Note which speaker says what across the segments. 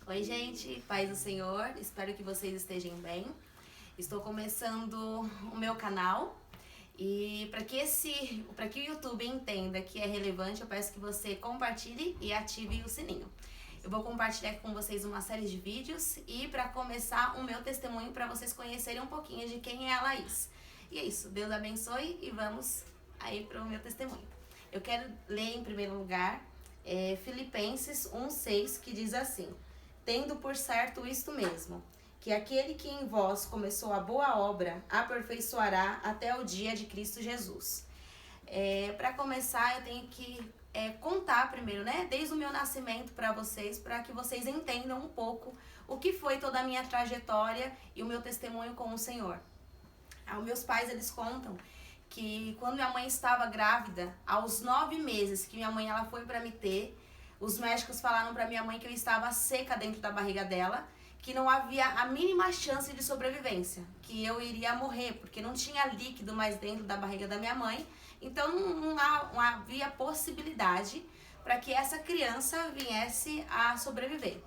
Speaker 1: Oi, gente, paz do Senhor, espero que vocês estejam bem. Estou começando o meu canal e para que o YouTube entenda que é relevante, eu peço que você compartilhe e ative o sininho. Eu vou compartilhar com vocês uma série de vídeos e para começar o meu testemunho para vocês conhecerem um pouquinho de quem é a Laís. E é isso, Deus abençoe e vamos aí para o meu testemunho. Eu quero ler em primeiro lugar Filipenses 1:6, que diz assim: tendo por certo isto mesmo, que aquele que em vós começou a boa obra, aperfeiçoará até o dia de Cristo Jesus. Para começar, eu tenho que contar primeiro, né, desde o meu nascimento para que vocês entendam um pouco o que foi toda a minha trajetória e o meu testemunho com o Senhor. Os meus pais, eles contam que quando minha mãe estava grávida, aos 9 meses que minha mãe ela foi para me ter, os médicos falaram para minha mãe que eu estava seca dentro da barriga dela, que não havia a mínima chance de sobrevivência, que eu iria morrer, porque não tinha líquido mais dentro da barriga da minha mãe, então não havia possibilidade para que essa criança viesse a sobreviver.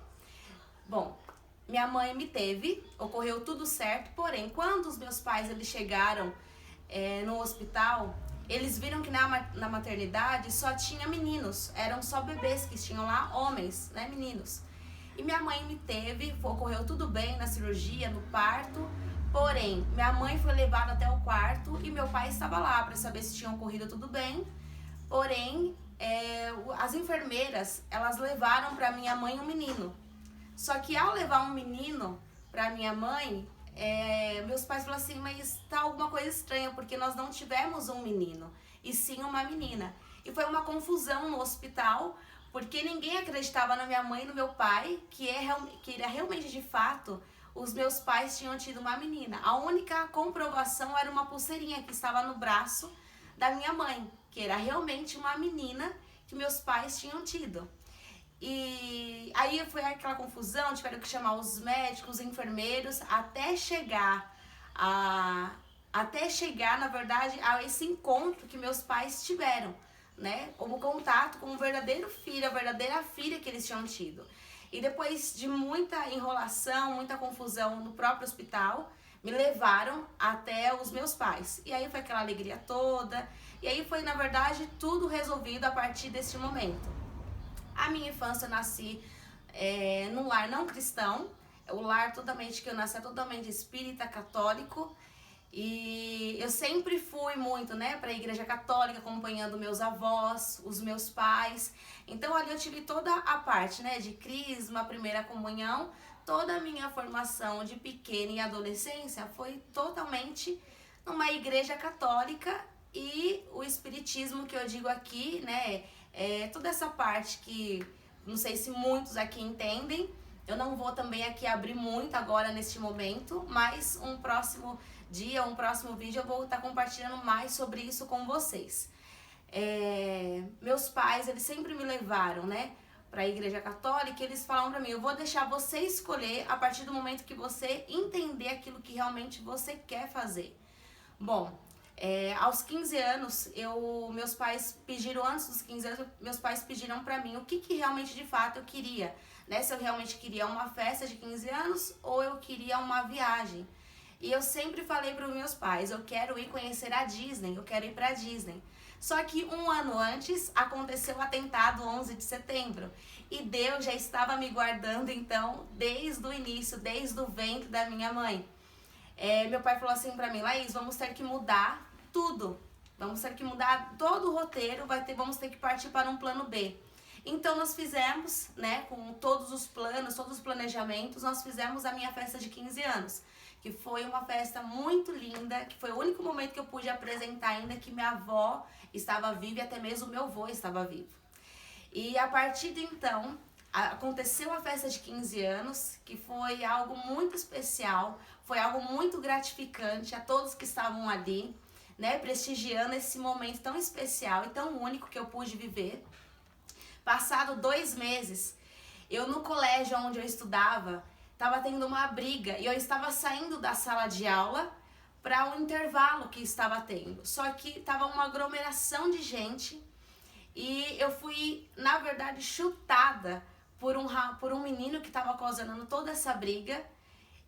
Speaker 1: Bom, minha mãe me teve, ocorreu tudo certo, porém, quando os meus pais eles chegaram no hospital, eles viram que na maternidade só tinha meninos, eram só bebês que tinham lá, homens, né, meninos. E minha mãe me teve, ocorreu tudo bem na cirurgia, no parto, porém, minha mãe foi levada até o quarto e meu pai estava lá para saber se tinha ocorrido tudo bem, porém, as enfermeiras, elas levaram para minha mãe um menino. Só que ao levar um menino para minha mãe, meus pais falaram assim, mas tá alguma coisa estranha, porque nós não tivemos um menino, e sim uma menina. E foi uma confusão no hospital, porque ninguém acreditava na minha mãe e no meu pai, que era realmente de fato, os meus pais tinham tido uma menina. A única comprovação era uma pulseirinha que estava no braço da minha mãe, que era realmente uma menina que meus pais tinham tido. E aí foi aquela confusão, tiveram que chamar os médicos, os enfermeiros, até chegar, na verdade, a esse encontro que meus pais tiveram, né? O contato com o verdadeiro filho, a verdadeira filha que eles tinham tido. E depois de muita enrolação, muita confusão no próprio hospital, me levaram até os meus pais. E aí foi aquela alegria toda, e aí foi, na verdade, tudo resolvido a partir desse momento. A minha infância eu nasci num lar não cristão, o lar que eu nasci é totalmente espírita, católico, e eu sempre fui muito, né, para a igreja católica, acompanhando meus avós, os meus pais. Então ali eu tive toda a parte, né, de crisma, primeira comunhão, toda a minha formação de pequena e adolescência foi totalmente numa igreja católica, e o espiritismo que eu digo aqui, né, toda essa parte que não sei se muitos aqui entendem. Eu não vou também aqui abrir muito agora neste momento, mas um próximo dia, um próximo vídeo eu vou estar compartilhando mais sobre isso com vocês. Meus pais, eles sempre me levaram, né, para a igreja católica, e eles falaram para mim, eu vou deixar você escolher a partir do momento que você entender aquilo que realmente você quer fazer. Bom, aos 15 anos, meus pais pediram, antes dos 15 anos, meus pais pediram pra mim o que realmente de fato eu queria, né? Se eu realmente queria uma festa de 15 anos ou eu queria uma viagem. E eu sempre falei para os meus pais, eu quero ir conhecer a Disney, eu quero ir pra Disney. Só que um ano antes aconteceu o atentado 11 de setembro e Deus já estava me guardando então desde o início, desde o ventre da minha mãe. Meu pai falou assim pra mim, Laís, vamos ter que mudar tudo, vamos ter que mudar todo o roteiro, vamos ter que partir para um plano B. Então nós fizemos, né, com todos os planos, todos os planejamentos, nós fizemos a minha festa de 15 anos, que foi uma festa muito linda, que foi o único momento que eu pude apresentar ainda que minha avó estava viva e até mesmo meu avô estava vivo. E a partir de então, aconteceu a festa de 15 anos, que foi algo muito especial, foi algo muito gratificante a todos que estavam ali, né, prestigiando esse momento tão especial e tão único que eu pude viver. Passado 2 meses, eu no colégio onde eu estudava, estava tendo uma briga e eu estava saindo da sala de aula para um intervalo que estava tendo. Só que estava uma aglomeração de gente e eu fui, na verdade, chutada por um menino que estava ocasionando toda essa briga.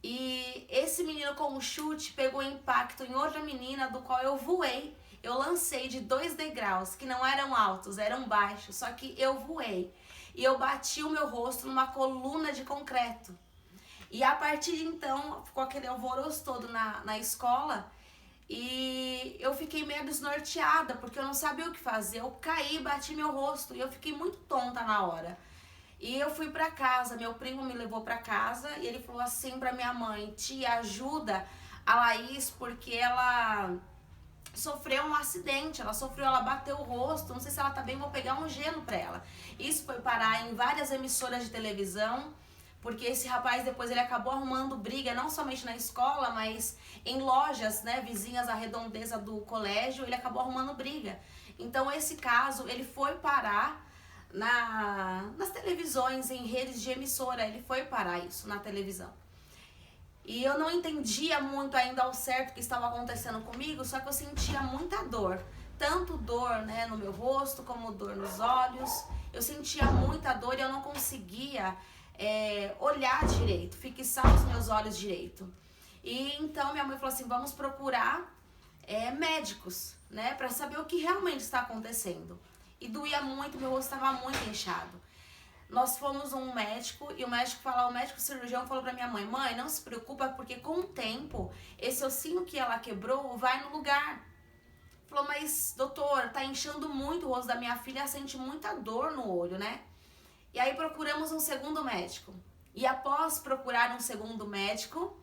Speaker 1: E esse menino com um chute pegou impacto em outra menina, do qual eu voei. Eu lancei de 2 degraus, que não eram altos, eram baixos, só que eu voei. E eu bati o meu rosto numa coluna de concreto. E a partir de então, ficou aquele alvoroço todo na escola. E eu fiquei meio desnorteada, porque eu não sabia o que fazer. Eu caí, bati meu rosto e eu fiquei muito tonta na hora. E eu fui pra casa, meu primo me levou pra casa e ele falou assim pra minha mãe: tia, ajuda a Laís porque ela sofreu um acidente, ela bateu o rosto, não sei se ela tá bem, vou pegar um gelo pra ela. Isso foi parar em várias emissoras de televisão, porque esse rapaz depois ele acabou arrumando briga, não somente na escola, mas em lojas, né, vizinhas à redondeza do colégio, ele acabou arrumando briga. Então esse caso, ele foi parar nas televisões, em redes de emissora, ele foi parar isso na televisão. E eu não entendia muito ainda ao certo o que estava acontecendo comigo, só que eu sentia muita dor. Tanto dor, né, no meu rosto, como dor nos olhos. Eu sentia muita dor e eu não conseguia olhar direito, fixar os meus olhos direito. E então minha mãe falou assim, vamos procurar médicos, né, para saber o que realmente está acontecendo. E doía muito, meu rosto estava muito inchado. Nós fomos a um médico e o médico cirurgião falou pra minha mãe: mãe, não se preocupa porque com o tempo esse ossinho que ela quebrou vai no lugar. Falou, mas doutor, tá inchando muito o rosto da minha filha, ela sente muita dor no olho, né? E aí procuramos um segundo médico. E após procurar um segundo médico,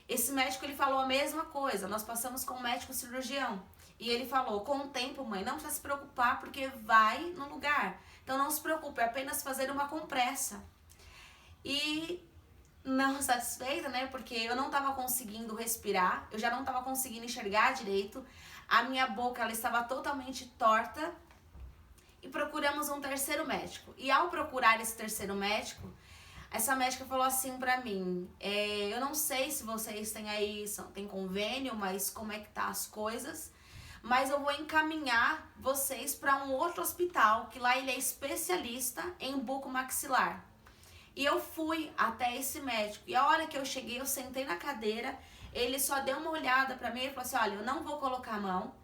Speaker 1: esse médico ele falou a mesma coisa. Nós passamos com um médico cirurgião. E ele falou, com o tempo, mãe, não precisa se preocupar porque vai no lugar. Então não se preocupe, é apenas fazer uma compressa. E não satisfeita, né? Porque eu não estava conseguindo respirar, eu já não estava conseguindo enxergar direito. A minha boca ela estava totalmente torta. E procuramos um terceiro médico. E ao procurar esse terceiro médico, essa médica falou assim pra mim, eu não sei se vocês têm aí, tem convênio, mas como é que tá as coisas, mas eu vou encaminhar vocês para um outro hospital, que lá ele é especialista em bucomaxilar. E eu fui até esse médico, e a hora que eu cheguei, eu sentei na cadeira, ele só deu uma olhada pra mim e falou assim, olha, eu não vou colocar a mão,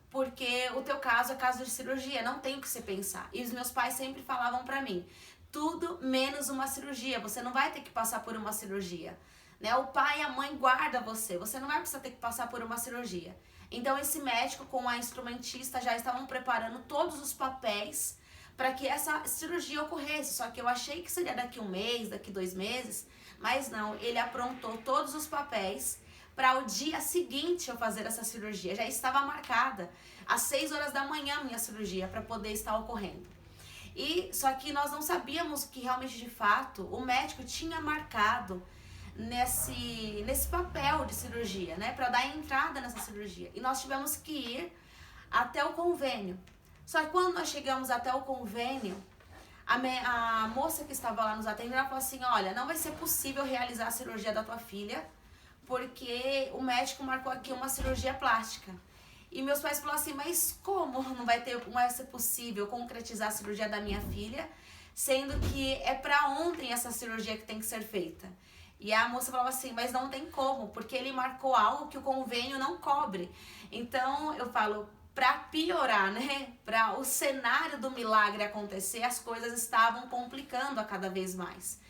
Speaker 1: porque o teu caso é caso de cirurgia, não tem o que você pensar. E os meus pais sempre falavam pra mim, tudo menos uma cirurgia, você não vai ter que passar por uma cirurgia, né? O pai e a mãe guardam você não vai precisar ter que passar por uma cirurgia. Então esse médico com a instrumentista já estavam preparando todos os papéis para que essa cirurgia ocorresse, só que eu achei que seria daqui 1 mês, daqui 2 meses, mas não, ele aprontou todos os papéis para o dia seguinte eu fazer essa cirurgia, já estava marcada às 6 horas da manhã minha cirurgia para poder estar ocorrendo. E só que nós não sabíamos que realmente de fato o médico tinha marcado nesse papel de cirurgia, né, para dar entrada nessa cirurgia. E nós tivemos que ir até o convênio. Só que quando nós chegamos até o convênio, a moça que estava lá nos atendendo, ela falou assim, olha, não vai ser possível realizar a cirurgia da tua filha, porque o médico marcou aqui uma cirurgia plástica. E meus pais falaram assim, mas como não vai ser possível concretizar a cirurgia da minha filha, sendo que é para ontem essa cirurgia que tem que ser feita? E a moça falava assim, mas não tem como, porque ele marcou algo que o convênio não cobre. Então eu falo, para piorar, né, para o cenário do milagre acontecer, as coisas estavam complicando a cada vez mais.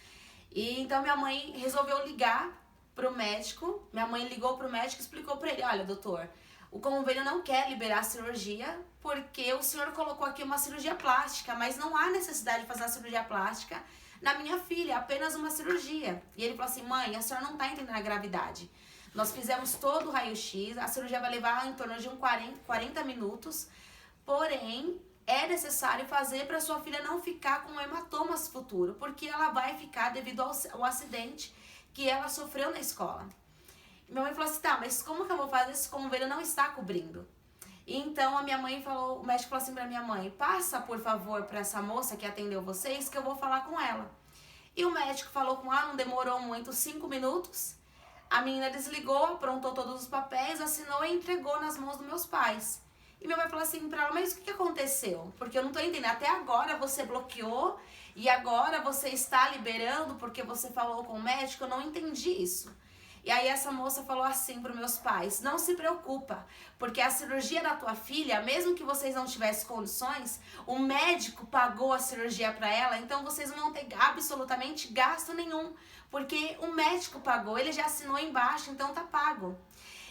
Speaker 1: E então minha mãe resolveu ligar pro médico, minha mãe ligou pro médico e explicou para ele, olha doutor, o convênio não quer liberar a cirurgia porque o senhor colocou aqui uma cirurgia plástica, mas não há necessidade de fazer a cirurgia plástica na minha filha, apenas uma cirurgia. E ele falou assim, mãe, a senhora não está entendendo a gravidade. Nós fizemos todo o raio-x, a cirurgia vai levar em torno de 40 minutos, porém é necessário fazer para sua filha não ficar com hematomas futuro, porque ela vai ficar devido ao acidente que ela sofreu na escola. E minha mãe falou assim, tá, mas como que eu vou fazer se o convênio não está cobrindo? E então o médico falou assim pra minha mãe, passa por favor pra essa moça que atendeu vocês que eu vou falar com ela. E o médico falou com ela, não demorou muito, 5 minutos. A menina desligou, aprontou todos os papéis, assinou e entregou nas mãos dos meus pais. E minha mãe falou assim pra ela, mas o que aconteceu? Porque eu não tô entendendo, até agora você bloqueou e agora você está liberando porque você falou com o médico, eu não entendi isso. E aí essa moça falou assim para os meus pais, não se preocupa, porque a cirurgia da tua filha, mesmo que vocês não tivessem condições, o médico pagou a cirurgia para ela, então vocês não vão ter absolutamente gasto nenhum, porque o médico pagou, ele já assinou embaixo, então tá pago.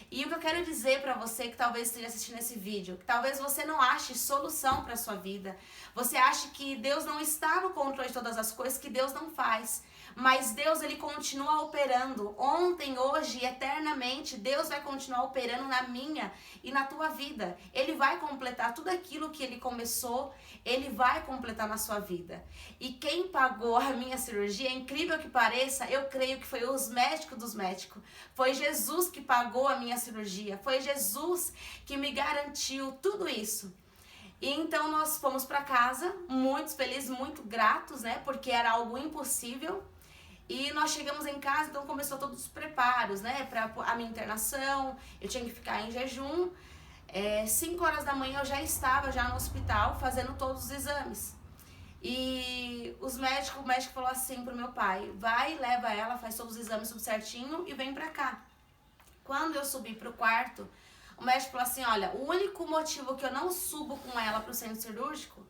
Speaker 1: E o que eu quero dizer para você que talvez esteja assistindo esse vídeo, que talvez você não ache solução para sua vida, você acha que Deus não está no controle de todas as coisas, que Deus não faz, mas Deus ele continua operando, ontem, hoje, eternamente, Deus vai continuar operando na minha e na tua vida, Ele vai completar tudo aquilo que Ele começou, Ele vai completar na sua vida. E quem pagou a minha cirurgia, incrível que pareça, eu creio que foi os médicos dos médicos, foi Jesus que pagou a minha cirurgia, foi Jesus que me garantiu tudo isso. E então nós fomos para casa, muito felizes, muito gratos, né, porque era algo impossível. E nós chegamos em casa, então começou todos os preparos, né, para a minha internação, eu tinha que ficar em jejum. 5 horas da manhã eu já estava já no hospital fazendo todos os exames. E o médico falou assim pro meu pai, vai, leva ela, faz todos os exames tudo certinho e vem pra cá. Quando eu subi pro quarto, o médico falou assim, olha, o único motivo que eu não subo com ela pro centro cirúrgico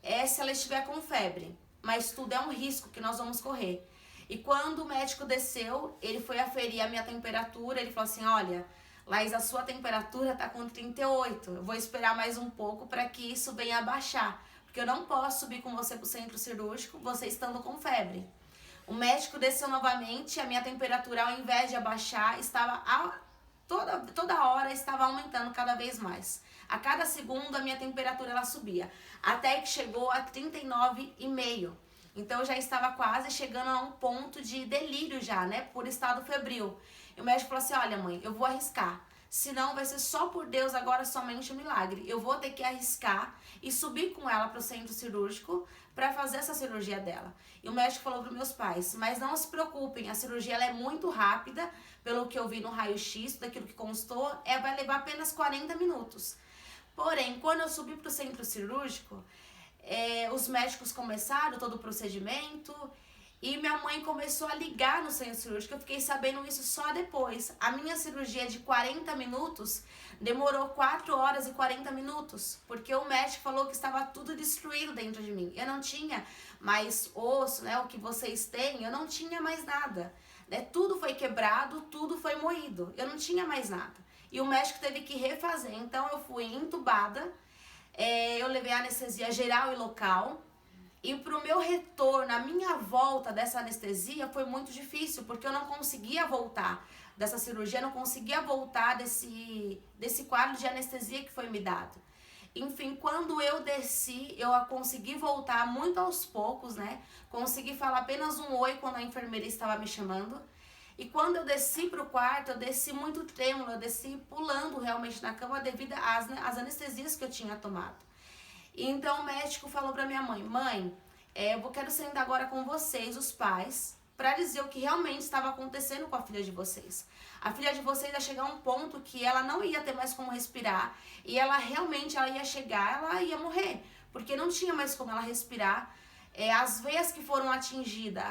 Speaker 1: é se ela estiver com febre, mas tudo é um risco que nós vamos correr. E quando o médico desceu, ele foi aferir a minha temperatura, ele falou assim, olha, Laís, a sua temperatura tá com 38, eu vou esperar mais um pouco para que isso venha abaixar, porque eu não posso subir com você pro centro cirúrgico, você estando com febre. O médico desceu novamente, a minha temperatura, ao invés de abaixar, estava toda hora estava aumentando cada vez mais. A cada segundo a minha temperatura ela subia, até que chegou a 39,5. Então eu já estava quase chegando a um ponto de delírio já, né, por estado febril. E o médico falou assim, olha mãe, eu vou arriscar, senão vai ser só por Deus agora somente um milagre. Eu vou ter que arriscar e subir com ela para o centro cirúrgico para fazer essa cirurgia dela. E o médico falou para os meus pais, mas não se preocupem, a cirurgia ela é muito rápida, pelo que eu vi no raio-x, daquilo que constou, vai levar apenas 40 minutos. Porém, quando eu subi para o centro cirúrgico, os médicos começaram todo o procedimento e minha mãe começou a ligar no centro cirúrgico. Eu fiquei sabendo isso só depois. A minha cirurgia de 40 minutos demorou 4 horas e 40 minutos, porque o médico falou que estava tudo destruído dentro de mim. Eu não tinha mais osso, né, o que vocês têm, eu não tinha mais nada. Né? Tudo foi quebrado, tudo foi moído, eu não tinha mais nada. E o médico teve que refazer, então eu fui entubada, eu levei anestesia geral e local. E pro meu retorno, a minha volta dessa anestesia foi muito difícil, porque eu não conseguia voltar dessa cirurgia, não conseguia voltar desse quadro de anestesia que foi me dado. Enfim, quando eu desci, eu consegui voltar muito aos poucos, né? Consegui falar apenas um oi quando a enfermeira estava me chamando. E quando eu desci pro quarto, eu desci muito trêmula, eu desci pulando realmente na cama devido às anestesias que eu tinha tomado. Então o médico falou pra minha mãe, eu quero sentar agora com vocês, os pais, pra dizer o que realmente estava acontecendo com a filha de vocês. A filha de vocês ia chegar a um ponto que ela não ia ter mais como respirar e ela ia chegar, ela ia morrer, porque não tinha mais como ela respirar. As veias que foram atingidas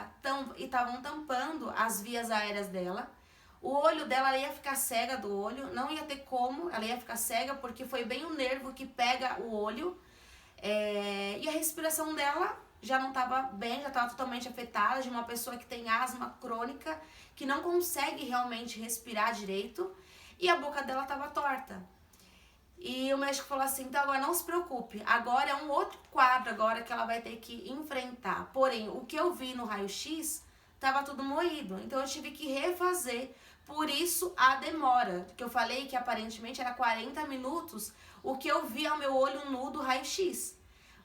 Speaker 1: estavam tampando as vias aéreas dela. O olho dela, ela ia ficar cega do olho, não ia ter como, ela ia ficar cega porque foi bem o nervo que pega o olho. E a respiração dela já não estava bem, já estava totalmente afetada, de uma pessoa que tem asma crônica, que não consegue realmente respirar direito, e a boca dela estava torta. E o médico falou assim, então agora não se preocupe, agora é um outro quadro agora que ela vai ter que enfrentar. Porém, o que eu vi no raio-x estava tudo moído, então eu tive que refazer. Por isso a demora, que eu falei que aparentemente era 40 minutos, o que eu vi ao meu olho nu do raio-x.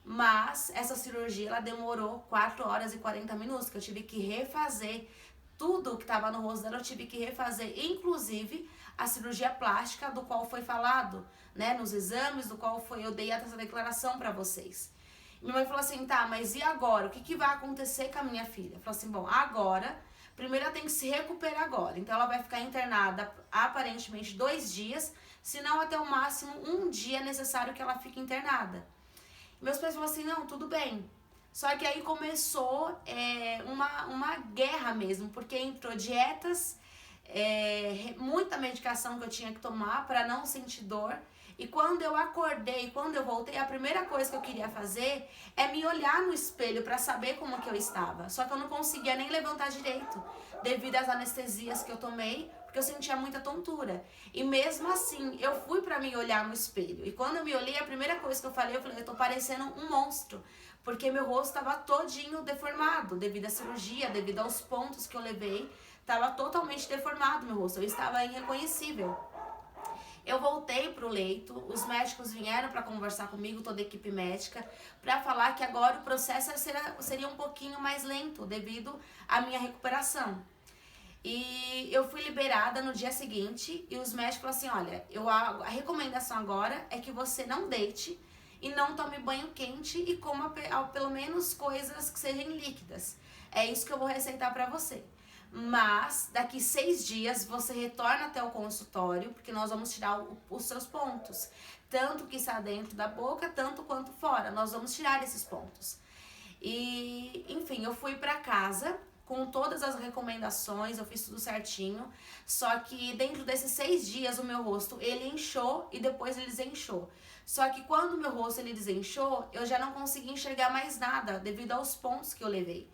Speaker 1: Mas essa cirurgia ela demorou 4 horas e 40 minutos, que eu tive que refazer tudo que estava no rosto dela, eu tive que refazer, inclusive a cirurgia plástica, do qual foi falado, né, nos exames, do qual eu dei essa declaração para vocês. Minha mãe falou assim, tá, mas e agora? O que vai acontecer com a minha filha? Falou assim, bom, agora, primeiro ela tem que se recuperar agora. Então ela vai ficar internada aparentemente 2 dias, se não até o máximo 1 dia necessário que ela fique internada. Meus pais falaram assim, não, tudo bem, Só que aí começou uma guerra mesmo, porque entrou dietas, muita medicação que eu tinha que tomar para não sentir dor. E quando eu acordei, quando eu voltei, a primeira coisa que eu queria fazer é me olhar no espelho para saber como que eu estava. Só que eu não conseguia nem levantar direito, devido às anestesias que eu tomei, porque eu sentia muita tontura. E mesmo assim, eu fui para me olhar no espelho. E quando eu me olhei, a primeira coisa que eu falei, eu tô parecendo um monstro. Porque meu rosto estava todinho deformado, devido à cirurgia, devido aos pontos que eu levei. Estava totalmente deformado meu rosto, eu estava irreconhecível. Eu voltei pro leito, os médicos vieram para conversar comigo, toda a equipe médica, para falar que agora o processo seria um pouquinho mais lento devido à minha recuperação. E eu fui liberada no dia seguinte e os médicos falaram assim, olha, a recomendação agora é que você não deite e não tome banho quente e coma pelo menos coisas que sejam líquidas. É isso que eu vou receitar para você. Mas daqui 6 dias você retorna até o consultório, porque nós vamos tirar os seus pontos. Tanto que está dentro da boca, tanto quanto fora. Nós vamos tirar esses pontos. E, enfim, eu fui para casa com todas as recomendações, eu fiz tudo certinho. Só que dentro desses 6 dias o meu rosto, ele inchou e depois ele desinchou. Só que quando o meu rosto ele desinchou, eu já não consegui enxergar mais nada devido aos pontos que eu levei.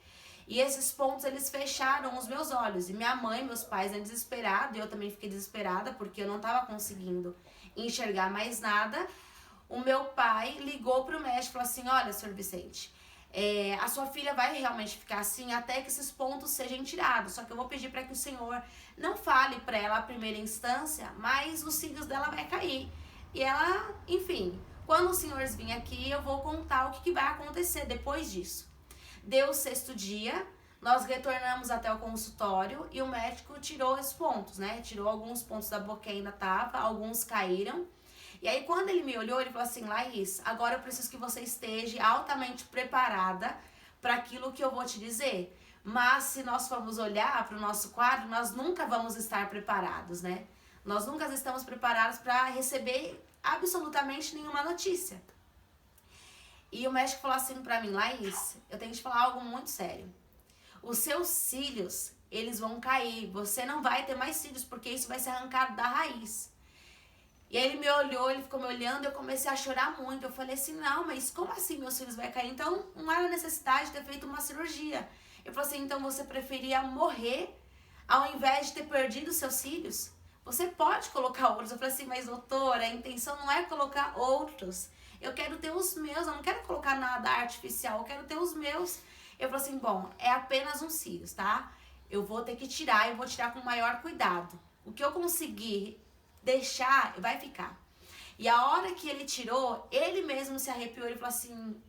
Speaker 1: E esses pontos, eles fecharam os meus olhos. E minha mãe, meus pais, desesperados. E eu também fiquei desesperada, porque eu não estava conseguindo enxergar mais nada. O meu pai ligou pro médico e falou assim, olha, senhor Vicente, a sua filha vai realmente ficar assim até que esses pontos sejam tirados. Só que eu vou pedir para que o senhor não fale para ela a primeira instância, mas os cílios dela vai cair. E ela, enfim, quando os senhores virem aqui, eu vou contar o que vai acontecer depois disso. Deu o 6º dia, nós retornamos até o consultório e o médico tirou os pontos, né? Tirou alguns pontos da boca que ainda tava, alguns caíram. E aí quando ele me olhou, ele falou assim, Laís, agora eu preciso que você esteja altamente preparada para aquilo que eu vou te dizer. Mas se nós formos olhar para o nosso quadro, nós nunca vamos estar preparados, né? Nós nunca estamos preparados para receber absolutamente nenhuma notícia. E o médico falou assim pra mim, Laís, eu tenho que te falar algo muito sério. Os seus cílios, eles vão cair. Você não vai ter mais cílios, porque isso vai ser arrancado da raiz. E aí ele me olhou, ele ficou me olhando, eu comecei a chorar muito. Eu falei assim, não, mas como assim meus cílios vão cair? Então não era necessidade de ter feito uma cirurgia. Ele falou assim, então você preferia morrer ao invés de ter perdido seus cílios? Você pode colocar outros. Eu falei assim, mas doutora, a intenção não é colocar outros. Eu quero ter os meus, eu não quero colocar nada artificial, eu quero ter os meus. Eu falei assim, bom, é apenas uns cílios, tá? Eu vou ter que tirar, eu vou tirar com o maior cuidado. O que eu conseguir deixar, vai ficar. E a hora que ele tirou, ele mesmo se arrepiou, ele falou assim,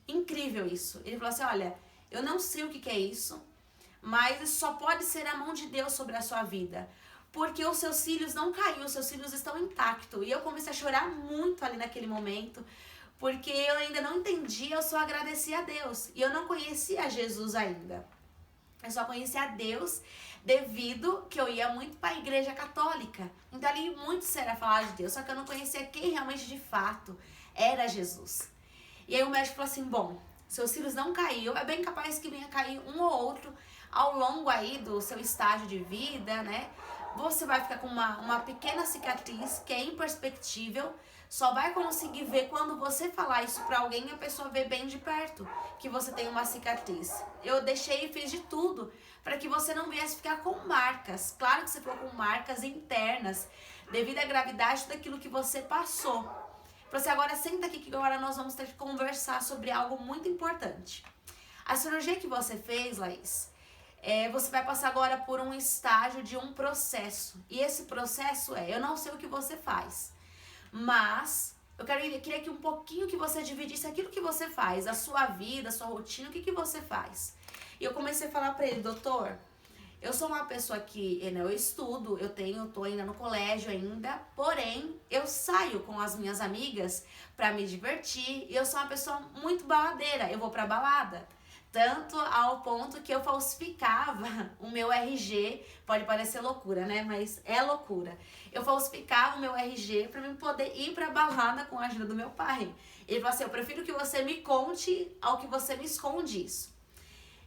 Speaker 1: incrível isso. Ele falou assim, olha, eu não sei o que é isso, mas isso só pode ser a mão de Deus sobre a sua vida. Porque os seus cílios não caíram, os seus cílios estão intactos. E eu comecei a chorar muito ali naquele momento, porque eu ainda não entendia, eu só agradecia a Deus. E eu não conhecia Jesus ainda. Eu só conhecia a Deus devido que eu ia muito para a igreja católica. Então ali muito sério falar de Deus, só que eu não conhecia quem realmente de fato era Jesus. E aí o médico falou assim, bom, seus cílios não caíram, é bem capaz que venha cair um ou outro ao longo aí do seu estágio de vida, né? Você vai ficar com uma pequena cicatriz que é imperceptível, só vai conseguir ver quando você falar isso pra alguém e a pessoa vê bem de perto que você tem uma cicatriz. Eu deixei e fiz de tudo para que você não viesse ficar com marcas. Claro que você ficou com marcas internas devido à gravidade daquilo que você passou. Você agora senta aqui que agora nós vamos ter que conversar sobre algo muito importante. A cirurgia que você fez, Laís, você vai passar agora por um estágio de um processo. E esse processo eu não sei o que você faz, mas eu queria que um pouquinho que você dividisse aquilo que você faz, a sua vida, a sua rotina, o que você faz. E eu comecei a falar pra ele, doutor, eu sou uma pessoa que eu estudo, tô ainda no colégio ainda, porém eu saio com as minhas amigas pra me divertir e eu sou uma pessoa muito baladeira, eu vou pra balada. Tanto ao ponto que eu falsificava o meu RG, pode parecer loucura, né? Mas é loucura. Eu falsificava o meu RG pra mim poder ir pra balada com a ajuda do meu pai. Ele falou assim, eu prefiro que você me conte ao que você me esconde isso.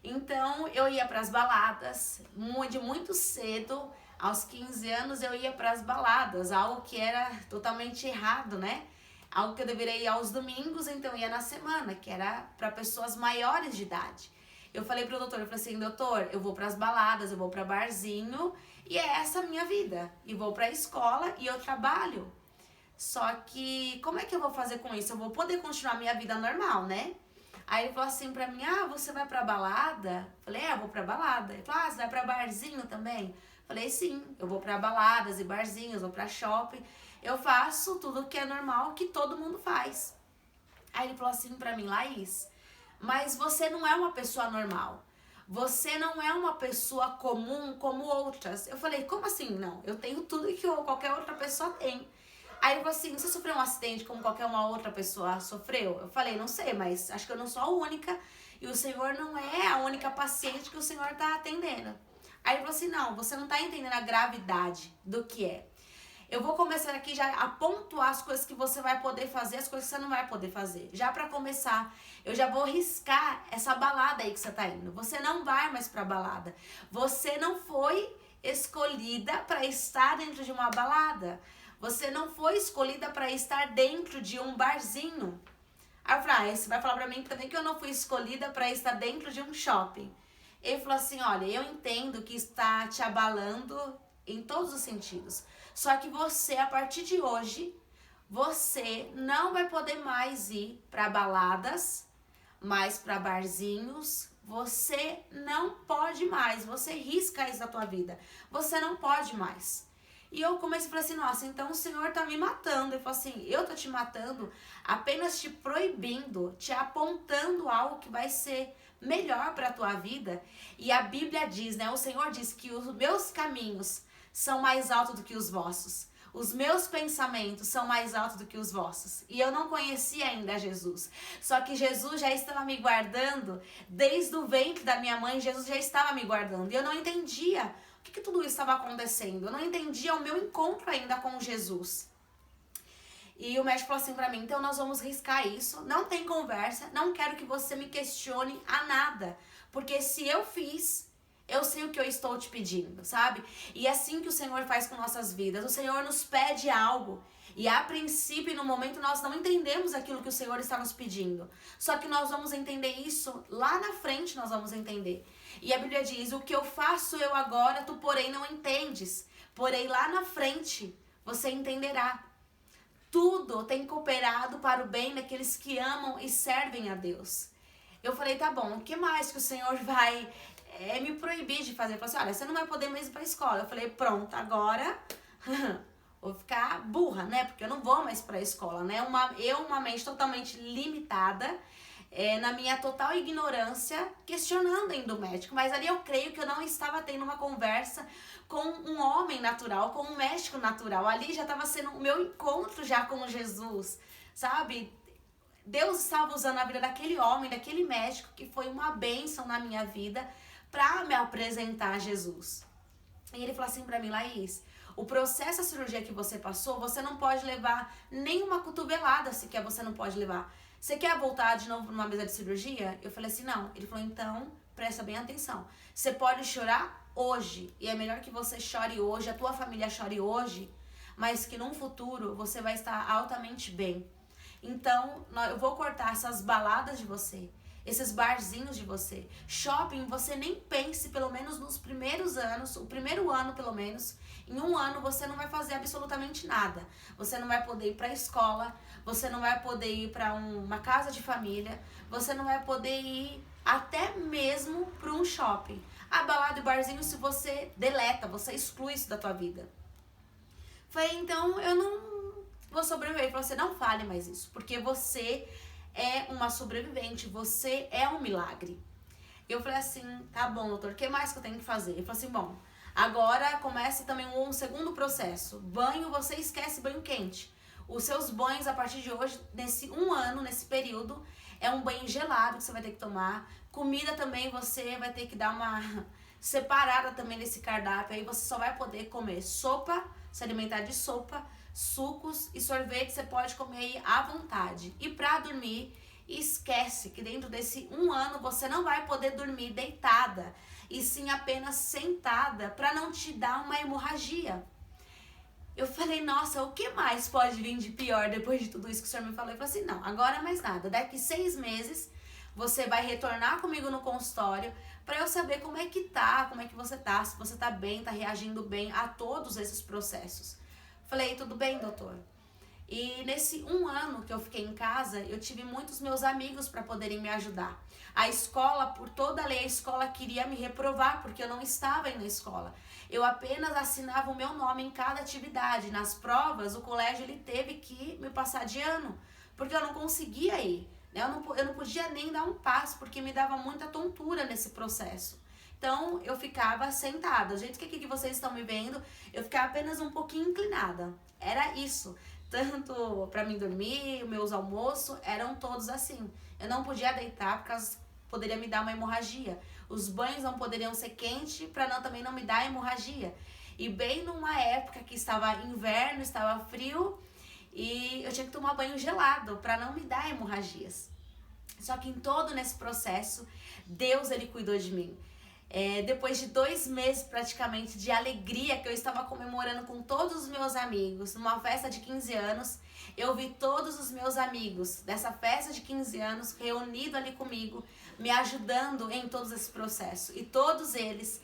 Speaker 1: Então eu ia pras baladas, de muito cedo, aos 15 anos eu ia pras baladas, algo que era totalmente errado, né? Algo que eu deveria ir aos domingos, então eu ia na semana, que era para pessoas maiores de idade. Eu falei pro doutor, eu falei assim, doutor, eu vou pras baladas, eu vou pra barzinho, e é essa a minha vida. E vou pra escola e eu trabalho. Só que, como é que eu vou fazer com isso? Eu vou poder continuar minha vida normal, né? Aí ele falou assim pra mim, você vai pra balada? Eu falei, eu vou pra balada. Ele falou, você vai pra barzinho também? Eu falei, sim, eu vou pra baladas e barzinhos, vou pra shopping. Eu faço tudo que é normal, que todo mundo faz. Aí ele falou assim pra mim, Laís, mas você não é uma pessoa normal. Você não é uma pessoa comum como outras. Eu falei, como assim? Não, eu tenho tudo que qualquer outra pessoa tem. Aí ele falou assim, você sofreu um acidente como qualquer uma outra pessoa sofreu? Eu falei, não sei, mas acho que eu não sou a única. E o Senhor não é a única paciente que o Senhor tá atendendo. Aí ele falou assim, não, você não tá entendendo a gravidade do que é. Eu vou começar aqui já a pontuar as coisas que você vai poder fazer, as coisas que você não vai poder fazer. Já pra começar, eu já vou riscar essa balada aí que você tá indo. Você não vai mais pra balada. Você não foi escolhida pra estar dentro de uma balada. Você não foi escolhida para estar dentro de um barzinho. Aí eu falei, você vai falar para mim também que eu não fui escolhida para estar dentro de um shopping. Ele falou assim, olha, eu entendo que está te abalando em todos os sentidos. Só que você, a partir de hoje, você não vai poder mais ir para baladas, mais para barzinhos. Você não pode mais. Você risca isso da tua vida. Você não pode mais. E eu comecei a falar assim, nossa, então o Senhor tá me matando. Ele falou assim, eu tô te matando apenas te proibindo, te apontando algo que vai ser melhor para a tua vida. E a Bíblia diz, né, o Senhor diz que os meus caminhos são mais altos do que os vossos. Os meus pensamentos são mais altos do que os vossos. E eu não conhecia ainda Jesus. Só que Jesus já estava me guardando desde o ventre da minha mãe. Jesus já estava me guardando. E eu não entendia o que tudo isso estava acontecendo. Eu não entendia o meu encontro ainda com Jesus. E o médico falou assim pra mim, então nós vamos riscar isso. Não tem conversa. Não quero que você me questione a nada. Porque se eu fiz, eu sei o que eu estou te pedindo, sabe? E é assim que o Senhor faz com nossas vidas. O Senhor nos pede algo. E a princípio, no momento, nós não entendemos aquilo que o Senhor está nos pedindo. Só que nós vamos entender isso lá na frente, nós vamos entender. E a Bíblia diz, o que eu faço eu agora, tu porém não entendes. Porém lá na frente, você entenderá. Tudo tem cooperado para o bem daqueles que amam e servem a Deus. Eu falei, tá bom, o que mais que o Senhor vai me proibir de fazer? Ele falou assim, olha, você não vai poder mais ir pra escola. Eu falei, pronto, agora vou ficar burra, né? Porque eu não vou mais pra escola, né? Uma mente totalmente limitada, na minha total ignorância, questionando ainda o médico. Mas ali eu creio que eu não estava tendo uma conversa com um homem natural, com um médico natural. Ali já estava sendo o meu encontro já com Jesus, sabe? Deus estava usando a vida daquele homem, daquele médico, que foi uma bênção na minha vida, para me apresentar a Jesus. E ele falou assim pra mim, Laís, o processo da cirurgia que você passou, você não pode levar nenhuma cotovelada sequer, você não pode levar. Você quer voltar de novo numa mesa de cirurgia? Eu falei assim, não. Ele falou, então, presta bem atenção. Você pode chorar hoje, e é melhor que você chore hoje, a tua família chore hoje, mas que num futuro você vai estar altamente bem. Então, eu vou cortar essas baladas de você, esses barzinhos de você. Shopping, você nem pense, pelo menos nos primeiros anos, o primeiro ano pelo menos, em um ano você não vai fazer absolutamente nada. Você não vai poder ir para a escola, você não vai poder ir para uma casa de família, você não vai poder ir até mesmo para um shopping. A balada e o barzinho, se você deleta, você exclui isso da tua vida. Falei, então eu não vou sobreviver. Ele falou, você não fale mais isso, porque você é uma sobrevivente, você é um milagre. Eu falei assim, tá bom, doutor, o que mais que eu tenho que fazer? Ele falou assim, bom, agora começa também um segundo processo. Banho, você esquece banho quente. Os seus banhos, a partir de hoje, nesse um ano, nesse período, É um banho gelado que você vai ter que tomar. Comida também você vai ter que dar uma separada também nesse cardápio. Aí você só vai poder comer sopa, se alimentar de sopa, sucos e sorvete você pode comer aí à vontade. E pra dormir, esquece que dentro desse 1 ano você não vai poder dormir deitada, e sim apenas sentada, para não te dar uma hemorragia. Eu falei, nossa, o que mais pode vir de pior depois de tudo isso que o senhor me falou? Eu falei assim, não, agora mais nada. Daqui 6 meses você vai retornar comigo no consultório para eu saber como é que tá, como é que você tá, se você tá bem, tá reagindo bem a todos esses processos. Falei, tudo bem, doutor? E nesse 1 ano que eu fiquei em casa, eu tive muitos meus amigos para poderem me ajudar. A escola, por toda a lei, a escola queria me reprovar porque eu não estava indo na escola. Eu apenas assinava o meu nome em cada atividade. Nas provas, o colégio ele teve que me passar de ano, porque eu não conseguia ir. Eu não podia nem dar um passo, porque me dava muita tontura nesse processo. Então, eu ficava sentada. Do jeito que aqui que vocês estão me vendo, eu ficava apenas um pouquinho inclinada. Era isso. Tanto para mim dormir, meus almoços, eram todos assim. Eu não podia deitar, porque poderia me dar uma hemorragia. Os banhos não poderiam ser quentes, para também não me dar hemorragia. E bem numa época que estava inverno, estava frio, e eu tinha que tomar banho gelado, para não me dar hemorragias. Só que em todo nesse processo, Deus ele cuidou de mim. Depois de 2 meses praticamente de alegria que eu estava comemorando com todos os meus amigos, numa festa de 15 anos, eu vi todos os meus amigos dessa festa de 15 anos reunidos ali comigo, me ajudando em todos esse processo. E todos eles,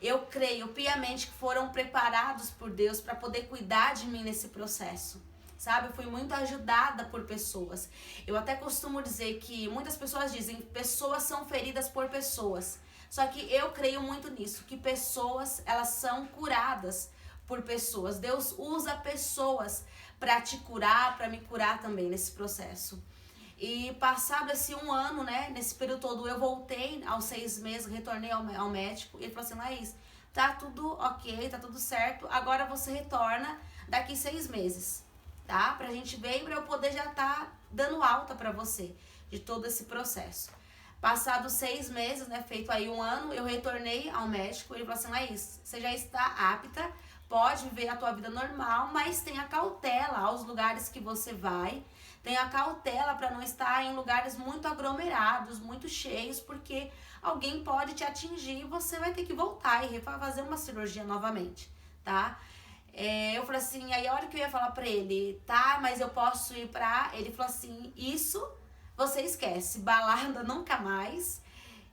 Speaker 1: eu creio piamente que foram preparados por Deus para poder cuidar de mim nesse processo. Sabe, eu fui muito ajudada por pessoas. Eu até costumo dizer que muitas pessoas dizem que pessoas são feridas por pessoas. Só que eu creio muito nisso, que pessoas, elas são curadas por pessoas. Deus usa pessoas para te curar, para me curar também nesse processo. E passado esse 1 ano, né, nesse período todo, eu voltei aos 6 meses, retornei ao médico, e ele falou assim, Laís, tá tudo ok, tá tudo certo, agora você retorna daqui 6 meses, tá? Pra gente ver e pra eu poder já tá dando alta pra você de todo esse processo. Passados 6 meses, né, feito aí 1 ano, eu retornei ao médico, ele falou assim, Laís, você já está apta, pode viver a tua vida normal, mas tenha cautela aos lugares que você vai, tenha cautela para não estar em lugares muito aglomerados, muito cheios, porque alguém pode te atingir e você vai ter que voltar e fazer uma cirurgia novamente, tá? Eu falei assim, aí a hora que eu ia falar pra ele, tá, mas eu posso ir pra... Ele falou assim, isso você esquece, balada nunca mais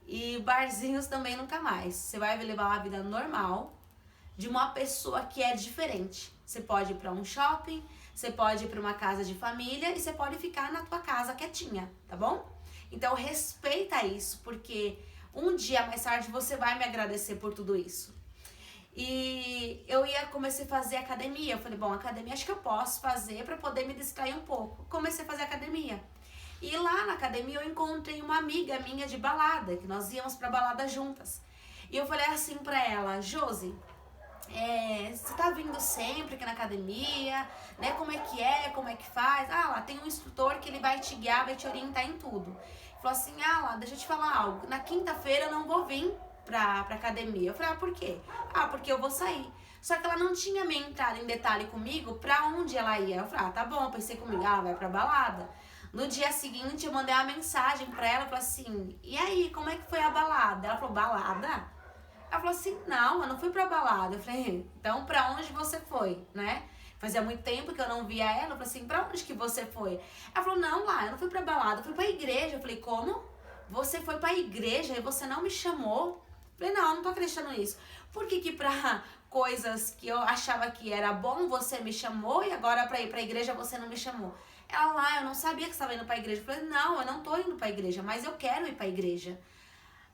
Speaker 1: e barzinhos também nunca mais. Você vai levar uma vida normal de uma pessoa que é diferente. Você pode ir pra um shopping, você pode ir pra uma casa de família e você pode ficar na tua casa quietinha, tá bom? Então respeita isso, porque um dia mais tarde você vai me agradecer por tudo isso. E eu comecei a fazer academia. Eu falei, bom, academia acho que eu posso fazer pra poder me distrair um pouco. Comecei a fazer academia. E lá na academia eu encontrei uma amiga minha de balada, que nós íamos pra balada juntas. E eu falei assim pra ela, Josi, você tá vindo sempre aqui na academia, né? Como é que faz? Ah, lá tem um instrutor que ele vai te guiar, vai te orientar em tudo. Falou assim, lá, deixa eu te falar algo. Na quinta-feira eu não vou vir pra academia. Eu falei, por quê? Porque eu vou sair. Só que ela não tinha me entrado em detalhe comigo pra onde ela ia. Eu falei, tá bom, pensei comigo, ela vai pra balada. No dia seguinte eu mandei uma mensagem pra ela, falei assim, e aí, como é que foi a balada? Ela falou, balada? Ela falou assim, não, eu não fui pra balada. Eu falei, então pra onde você foi, né? Fazia muito tempo que eu não via ela, eu falei assim, pra onde que você foi? Ela falou, não, lá, eu não fui pra balada, eu fui pra igreja. Eu falei, como? Você foi pra igreja e você não me chamou? Eu falei, não, não tô acreditando nisso. Por que pra coisas que eu achava que era bom você me chamou e agora pra ir pra igreja você não me chamou? Ela lá, eu não sabia que você estava indo pra igreja. Eu falei, não, eu não tô indo pra igreja, mas eu quero ir pra igreja.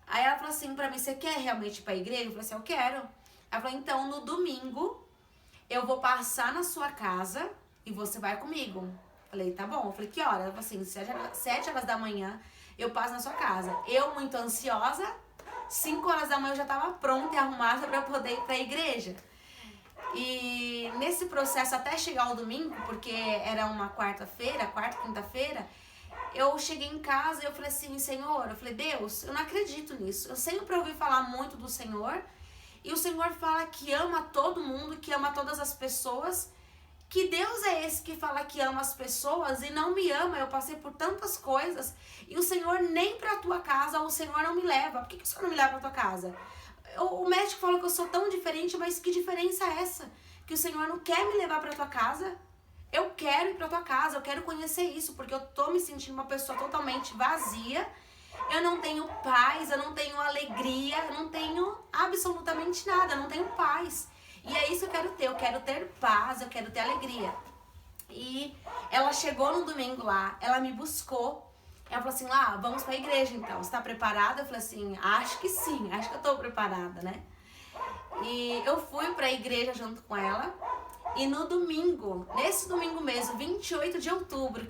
Speaker 1: Aí ela falou assim pra mim, você quer realmente ir pra igreja? Eu falei assim, eu quero. Ela falou, então no domingo eu vou passar na sua casa e você vai comigo. Eu falei, tá bom. Eu falei, que hora? Ela falou assim, 7 horas da manhã eu passo na sua casa. Eu, muito ansiosa, 5 horas da manhã eu já tava pronta e arrumada pra poder ir pra igreja. E nesse processo até chegar o domingo, porque era uma quarta, quinta-feira, eu cheguei em casa e eu falei assim, Senhor, eu falei, Deus, eu não acredito nisso. Eu sempre ouvi falar muito do Senhor, e o Senhor fala que ama todo mundo, que ama todas as pessoas. Que Deus é esse que fala que ama as pessoas e não me ama? Eu passei por tantas coisas e o Senhor nem pra tua casa, o Senhor não me leva. Por que o Senhor não me leva pra tua casa? O médico falou que eu sou tão diferente, mas que diferença é essa? Que o Senhor não quer me levar pra tua casa? Eu quero ir pra tua casa, eu quero conhecer isso, porque eu tô me sentindo uma pessoa totalmente vazia. Eu não tenho paz, eu não tenho alegria, eu não tenho absolutamente nada, eu não tenho paz. E é isso que eu quero ter paz, eu quero ter alegria. E ela chegou no domingo lá, ela me buscou. Ela falou assim, lá, vamos pra igreja então, você tá preparada? Eu falei assim, acho que sim, acho que eu tô preparada, né? E eu fui pra igreja junto com ela. E no domingo, nesse domingo mesmo, 28 de outubro,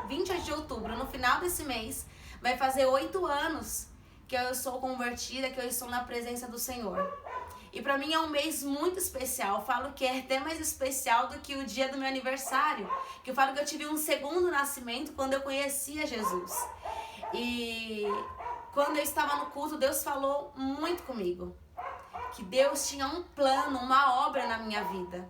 Speaker 1: 28 de outubro, no final desse mês, vai fazer 8 anos que eu sou convertida, que eu estou na presença do Senhor. E pra mim é um mês muito especial. Eu falo que é até mais especial do que o dia do meu aniversário. Que eu falo que eu tive um segundo nascimento quando eu conhecia Jesus. E quando eu estava no culto, Deus falou muito comigo. Que Deus tinha um plano, uma obra na minha vida.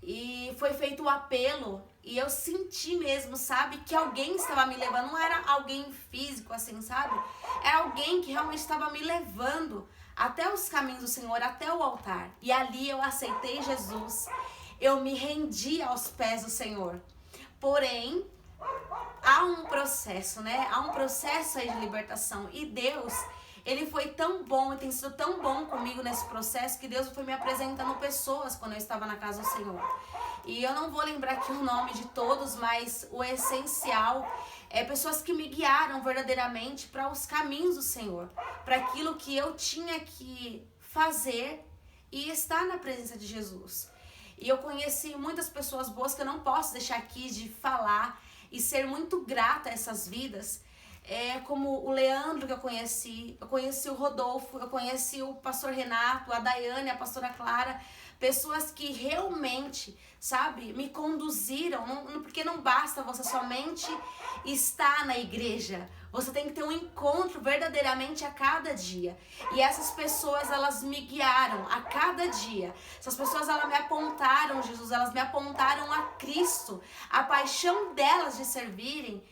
Speaker 1: E foi feito o apelo e eu senti mesmo, sabe, que alguém estava me levando. Não era alguém físico assim, sabe? Era alguém que realmente estava me levando até os caminhos do Senhor, até o altar. E ali eu aceitei Jesus, eu me rendi aos pés do Senhor. Porém, há um processo, né? Há um processo aí de libertação. E Deus, Ele foi tão bom e tem sido tão bom comigo nesse processo que Deus foi me apresentando pessoas quando eu estava na casa do Senhor. E eu não vou lembrar aqui o nome de todos, mas o essencial é pessoas que me guiaram verdadeiramente para os caminhos do Senhor, para aquilo que eu tinha que fazer e estar na presença de Jesus. E eu conheci muitas pessoas boas que eu não posso deixar aqui de falar e ser muito grata a essas vidas. Como o Leandro que eu conheci o Rodolfo, eu conheci o pastor Renato, a Daiane, a pastora Clara, pessoas que realmente, sabe, me conduziram, porque não basta você somente estar na igreja, você tem que ter um encontro verdadeiramente a cada dia. E essas pessoas, elas me guiaram a cada dia. Essas pessoas, elas me apontaram Jesus, elas me apontaram a Cristo. A paixão delas de servirem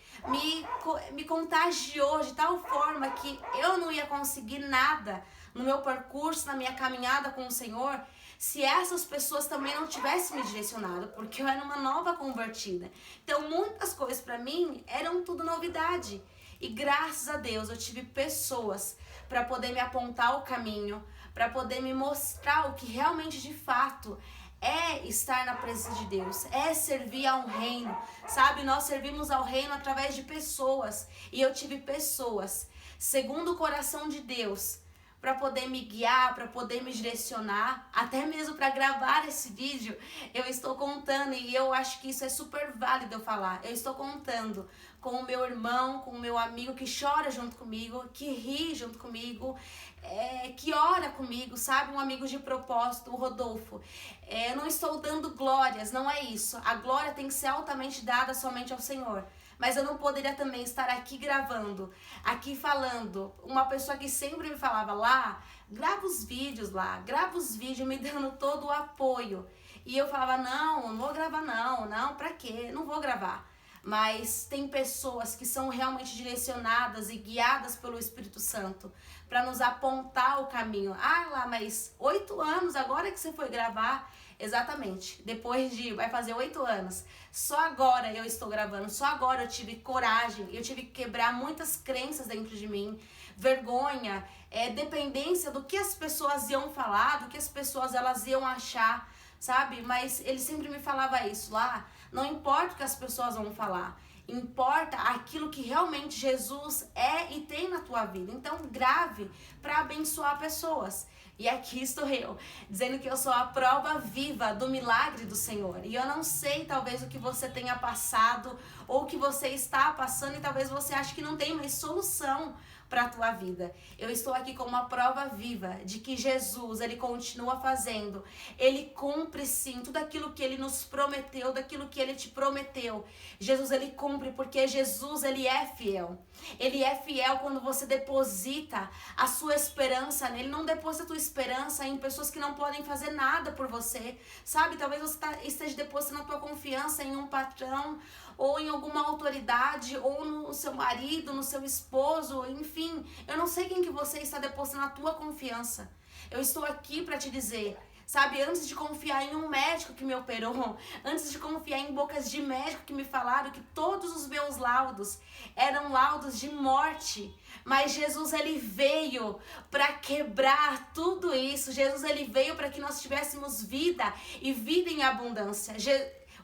Speaker 1: me contagiou de tal forma que eu não ia conseguir nada no meu percurso, na minha caminhada com o Senhor, se essas pessoas também não tivessem me direcionado, porque eu era uma nova convertida. Então muitas coisas para mim eram tudo novidade. E graças a Deus eu tive pessoas para poder me apontar o caminho, para poder me mostrar o que realmente de fato é estar na presença de Deus, é servir ao reino, sabe? Nós servimos ao reino através de pessoas, e eu tive pessoas segundo o coração de Deus para poder me guiar, para poder me direcionar, até mesmo para gravar esse vídeo. Eu estou contando, e eu acho que isso é super válido eu falar, eu estou contando com o meu irmão, com o meu amigo que chora junto comigo, que ri junto comigo, que ora comigo, sabe? Um amigo de propósito, o Rodolfo. Eu não estou dando glórias, não é isso. A glória tem que ser altamente dada somente ao Senhor. Mas eu não poderia também estar aqui gravando, aqui falando. Uma pessoa que sempre me falava lá, grava os vídeos lá, grava os vídeos me dando todo o apoio. E eu falava, não vou gravar não, pra quê? Não vou gravar. Mas tem pessoas que são realmente direcionadas e guiadas pelo Espírito Santo para nos apontar o caminho. Mas 8 anos agora que você foi gravar? Exatamente, vai fazer 8 anos. Só agora eu estou gravando, só agora eu tive coragem, eu tive que quebrar muitas crenças dentro de mim, vergonha, dependência do que as pessoas iam falar, do que as pessoas elas iam achar, sabe? Mas ele sempre me falava isso lá. Não importa o que as pessoas vão falar, importa aquilo que realmente Jesus é e tem na tua vida. Então grave para abençoar pessoas. E aqui estou eu, dizendo que eu sou a prova viva do milagre do Senhor. E eu não sei talvez o que você tenha passado ou o que você está passando, e talvez você ache que não tem mais solução para a tua vida. Eu estou aqui como uma prova viva de que Jesus, ele continua fazendo. Ele cumpre sim tudo aquilo que ele nos prometeu, daquilo que ele te prometeu. Jesus, ele cumpre porque Jesus, ele é fiel. Ele é fiel quando você deposita a sua esperança nele. Não deposita a tua esperança em pessoas que não podem fazer nada por você, sabe? Talvez você esteja depositando a tua confiança em um patrão, ou em alguma autoridade, ou no seu marido, no seu esposo, enfim. Eu não sei quem que você está depositando a tua confiança. Eu estou aqui para te dizer, sabe, antes de confiar em um médico que me operou, antes de confiar em bocas de médico que me falaram que todos os meus laudos eram laudos de morte, mas Jesus, ele veio para quebrar tudo isso. Jesus, ele veio para que nós tivéssemos vida e vida em abundância.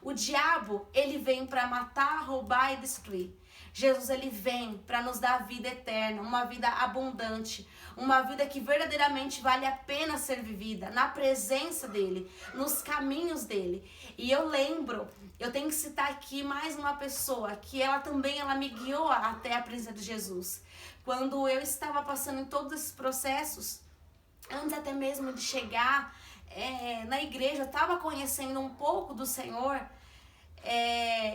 Speaker 1: O diabo, ele vem para matar, roubar e destruir. Jesus, ele vem para nos dar vida eterna, uma vida abundante, uma vida que verdadeiramente vale a pena ser vivida, na presença dele, nos caminhos dele. E eu lembro, eu tenho que citar aqui mais uma pessoa, que ela me guiou até a presença de Jesus. Quando eu estava passando em todos esses processos, antes até mesmo de chegar na igreja, eu estava conhecendo um pouco do Senhor.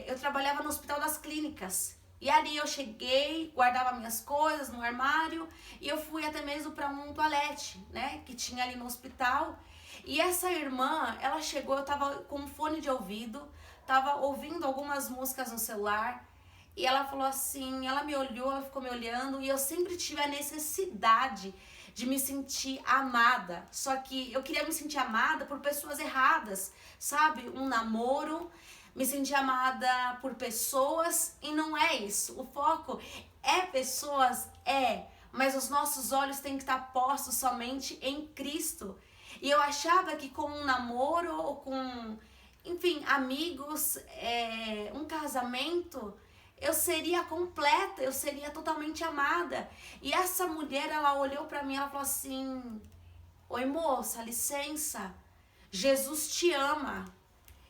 Speaker 1: Eu trabalhava no Hospital das Clínicas. E ali eu cheguei, guardava minhas coisas no armário e eu fui até mesmo para um toalete, né, que tinha ali no hospital. E essa irmã, ela chegou, eu tava com um fone de ouvido, tava ouvindo algumas músicas no celular e ela falou assim, ela me olhou, ela ficou me olhando e eu sempre tive a necessidade de me sentir amada. Só que eu queria me sentir amada por pessoas erradas, sabe? Um namoro, me sentir amada por pessoas e não é isso. O foco é pessoas, mas os nossos olhos têm que estar postos somente em Cristo. E eu achava que com um namoro ou com, enfim, amigos, um casamento, eu seria completa, eu seria totalmente amada. E essa mulher, ela olhou pra mim, ela falou assim, oi moça, licença, Jesus te ama.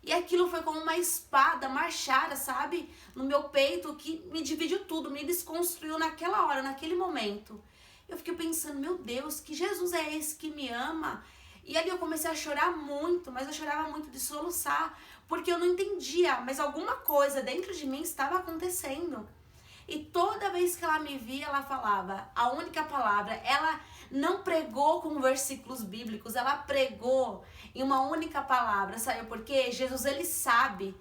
Speaker 1: E aquilo foi como uma espada marchada, sabe? No meu peito, que me dividiu tudo, me desconstruiu naquela hora, naquele momento. Eu fiquei pensando, meu Deus, que Jesus é esse que me ama? E ali eu comecei a chorar muito, mas eu chorava muito de soluçar, porque eu não entendia, mas alguma coisa dentro de mim estava acontecendo. E toda vez que ela me via, ela falava a única palavra. Ela não pregou com versículos bíblicos, ela pregou em uma única palavra. Sabe por quê? Jesus, ele sabe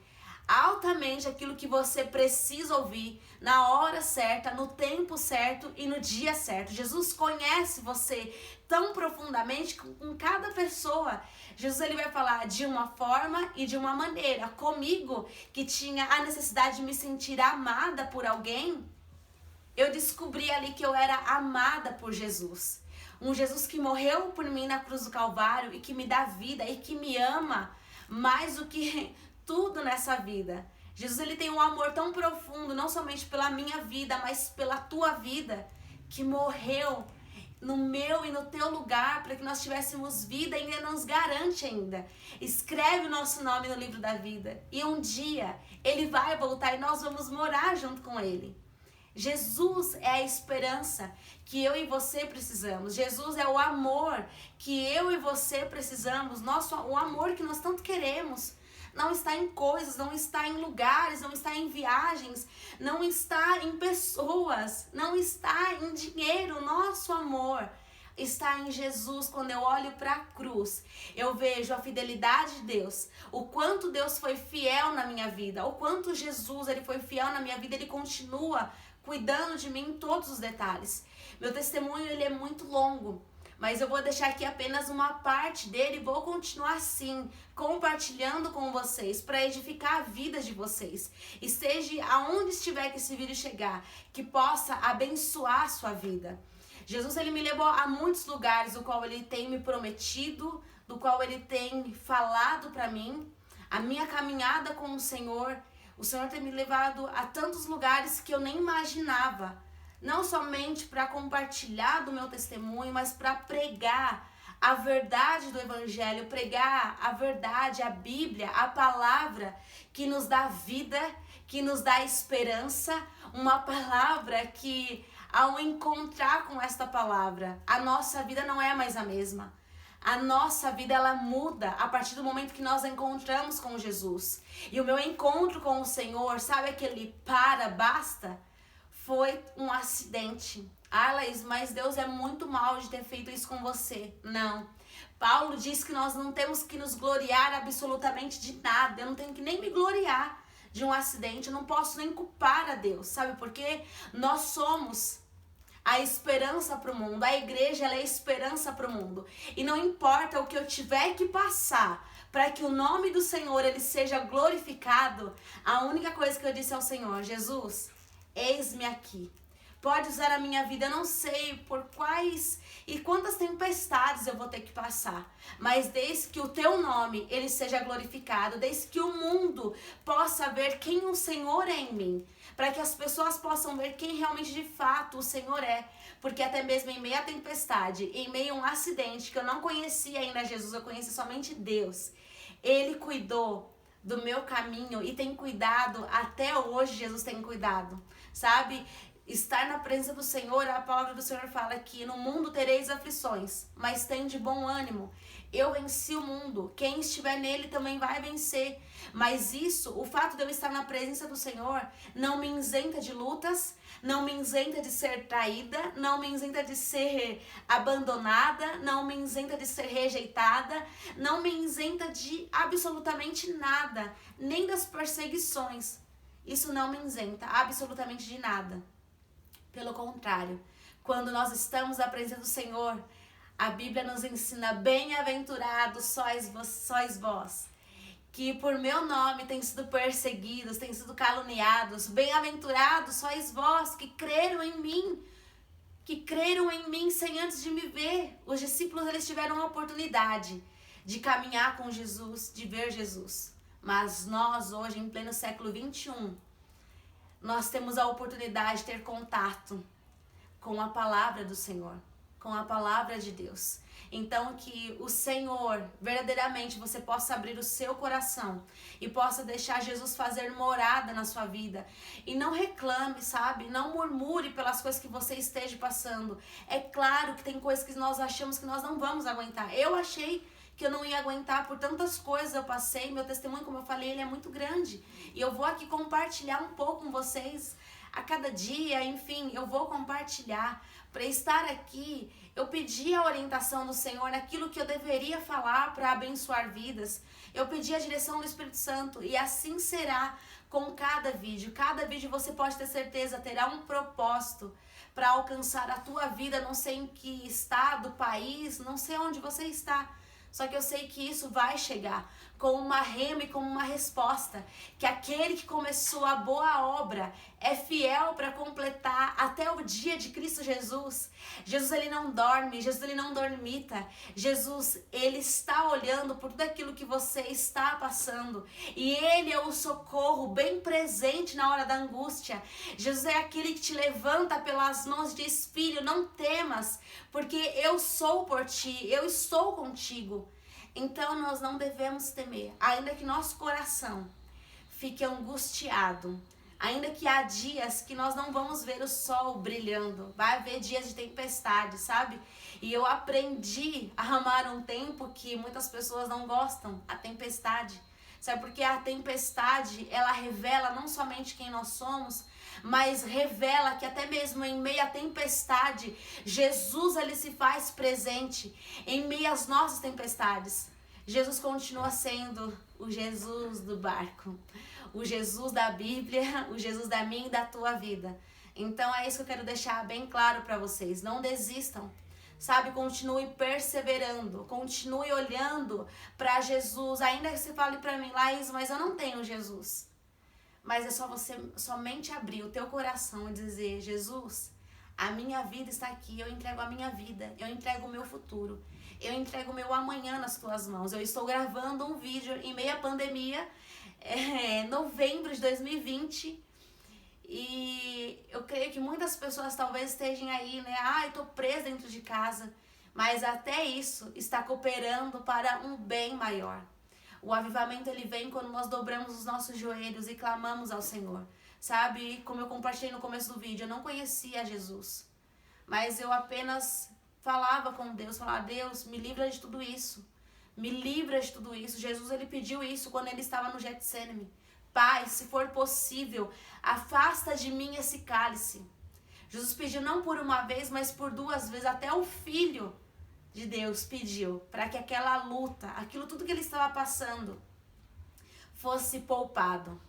Speaker 1: altamente aquilo que você precisa ouvir na hora certa, no tempo certo e no dia certo. Jesus conhece você tão profundamente com cada pessoa. Jesus, ele vai falar de uma forma e de uma maneira. Comigo, que tinha a necessidade de me sentir amada por alguém, eu descobri ali que eu era amada por Jesus. Um Jesus que morreu por mim na cruz do Calvário e que me dá vida e que me ama mais do que tudo nessa vida. Jesus, ele tem um amor tão profundo, não somente pela minha vida, mas pela tua vida, que morreu no meu e no teu lugar para que nós tivéssemos vida e ainda nos garante ainda. Escreve o nosso nome no livro da vida e um dia ele vai voltar e nós vamos morar junto com ele. Jesus é a esperança que eu e você precisamos. Jesus é o amor que eu e você precisamos. O amor que nós tanto queremos. Não está em coisas, não está em lugares, não está em viagens, não está em pessoas, não está em dinheiro. Nosso amor está em Jesus. Quando eu olho para a cruz, eu vejo a fidelidade de Deus, o quanto Deus foi fiel na minha vida, o quanto Jesus ele foi fiel na minha vida, ele continua cuidando de mim em todos os detalhes. Meu testemunho ele é muito longo, mas eu vou deixar aqui apenas uma parte dele e vou continuar assim, compartilhando com vocês, para edificar a vida de vocês. E seja aonde estiver que esse vídeo chegar, que possa abençoar a sua vida. Jesus, ele me levou a muitos lugares, do qual ele tem me prometido, do qual ele tem falado para mim. A minha caminhada com o Senhor tem me levado a tantos lugares que eu nem imaginava. Não somente para compartilhar do meu testemunho, mas para pregar a verdade do Evangelho, pregar a verdade, a Bíblia, a palavra que nos dá vida, que nos dá esperança, uma palavra que ao encontrar com esta palavra, a nossa vida não é mais a mesma. A nossa vida, ela muda a partir do momento que nós encontramos com Jesus. E o meu encontro com o Senhor, sabe aquele basta? Foi um acidente. Ah, Laís, mas Deus é muito mal de ter feito isso com você. Não. Paulo diz que nós não temos que nos gloriar absolutamente de nada. Eu não tenho que nem me gloriar de um acidente. Eu não posso nem culpar a Deus. Sabe por quê? Nós somos a esperança para o mundo. A igreja, ela é a esperança para o mundo. E não importa o que eu tiver que passar para que o nome do Senhor ele seja glorificado, a única coisa que eu disse ao Senhor: Jesus, eis-me aqui. Pode usar a minha vida, eu não sei por quais e quantas tempestades eu vou ter que passar, mas desde que o teu nome ele seja glorificado, desde que o mundo possa ver quem o Senhor é em mim, para que as pessoas possam ver quem realmente de fato o Senhor é, porque até mesmo em meio à tempestade, em meio a um acidente que eu não conhecia ainda Jesus, eu conheci somente Deus, Ele cuidou do meu caminho e tem cuidado, até hoje Jesus tem cuidado, sabe? Estar na presença do Senhor, a palavra do Senhor fala que no mundo tereis aflições, mas tem de bom ânimo. Eu venci o mundo, quem estiver nele também vai vencer. Mas isso, o fato de eu estar na presença do Senhor, não me isenta de lutas, não me isenta de ser traída, não me isenta de ser abandonada, não me isenta de ser rejeitada, não me isenta de absolutamente nada, nem das perseguições. Isso não me isenta absolutamente de nada. Pelo contrário, quando nós estamos na presença do Senhor, a Bíblia nos ensina: bem-aventurados sois vós, que por meu nome têm sido perseguidos, têm sido caluniados. Bem-aventurados sois vós que creram em mim sem antes de me ver. Os discípulos, eles tiveram a oportunidade de caminhar com Jesus, de ver Jesus. Mas nós hoje, em pleno século 21, nós temos a oportunidade de ter contato com a palavra do Senhor, com a palavra de Deus. Então que o Senhor, verdadeiramente, você possa abrir o seu coração e possa deixar Jesus fazer morada na sua vida. E não reclame, sabe? Não murmure pelas coisas que você esteja passando. É claro que tem coisas que nós achamos que nós não vamos aguentar. Eu achei que eu não ia aguentar, por tantas coisas eu passei. Meu testemunho, como eu falei, ele é muito grande. E eu vou aqui compartilhar um pouco com vocês a cada dia, enfim, eu vou compartilhar. Para estar aqui, eu pedi a orientação do Senhor naquilo que eu deveria falar para abençoar vidas. Eu pedi a direção do Espírito Santo e assim será com cada vídeo. Cada vídeo, você pode ter certeza, terá um propósito para alcançar a tua vida. Não sei em que estado, país, não sei onde você está. Só que eu sei que isso vai chegar com uma rema e com uma resposta. Que aquele que começou a boa obra é fiel para completar até o dia de Cristo Jesus. Jesus, ele não dorme, Jesus, ele não dormita. Jesus, ele está olhando por tudo aquilo que você está passando. E ele é o socorro bem presente na hora da angústia. Jesus é aquele que te levanta pelas mãos e diz: filho, não temas, porque eu sou por ti, eu estou contigo. Então nós não devemos temer, ainda que nosso coração fique angustiado, ainda que há dias que nós não vamos ver o sol brilhando, vai haver dias de tempestade, sabe? E eu aprendi a amar um tempo que muitas pessoas não gostam, a tempestade. Sabe, porque a tempestade, ela revela não somente quem nós somos, mas revela que até mesmo em meio à tempestade, Jesus, ele se faz presente em meio às nossas tempestades. Jesus continua sendo o Jesus do barco, o Jesus da Bíblia, o Jesus da minha e da tua vida. Então é isso que eu quero deixar bem claro para vocês. Não desistam. Sabe, continue perseverando, continue olhando para Jesus. Ainda que você fale para mim: Laís, mas eu não tenho Jesus. Mas é só você somente abrir o teu coração e dizer: Jesus, a minha vida está aqui, eu entrego a minha vida, eu entrego o meu futuro, eu entrego o meu amanhã nas tuas mãos. Eu estou gravando um vídeo em meio à pandemia, novembro de 2020, e eu creio que muitas pessoas talvez estejam aí, né? Eu tô presa dentro de casa. Mas até isso está cooperando para um bem maior. O avivamento, ele vem quando nós dobramos os nossos joelhos e clamamos ao Senhor. Sabe, como eu compartilhei no começo do vídeo, eu não conhecia Jesus. Mas eu apenas falava com Deus, falava, Deus, me livra de tudo isso. Me livra de tudo isso. Jesus, ele pediu isso quando ele estava no Getsêmani. Pai, se for possível, afasta de mim esse cálice. Jesus pediu não por uma vez, mas por 2 vezes. Até o Filho de Deus pediu para que aquela luta, aquilo tudo que ele estava passando, fosse poupado.